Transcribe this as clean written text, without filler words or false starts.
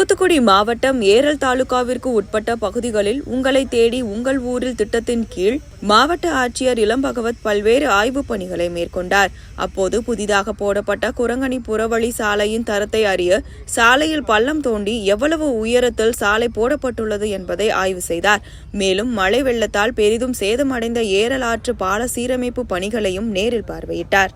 தூத்துக்குடி மாவட்டம் ஏரல் தாலுகாவிற்கு உட்பட்ட பகுதிகளில் உங்களை தேடி உங்கள் ஊரில் திட்டத்தின் கீழ் மாவட்ட ஆட்சியர் இளம்பகவத் பல்வேறு ஆய்வுப் பணிகளை மேற்கொண்டார். அப்போது புதிதாக போடப்பட்ட குரங்கணி புறவழி சாலையின் தரத்தை அறிய சாலையில் பள்ளம் தோண்டி எவ்வளவு உயரத்தில் சாலை போடப்பட்டுள்ளது என்பதை ஆய்வு செய்தார். மேலும் மழை வெள்ளத்தால் பெரிதும் சேதமடைந்த ஏரல் ஆற்று பால சீரமைப்பு பணிகளையும் நேரில் பார்வையிட்டார்.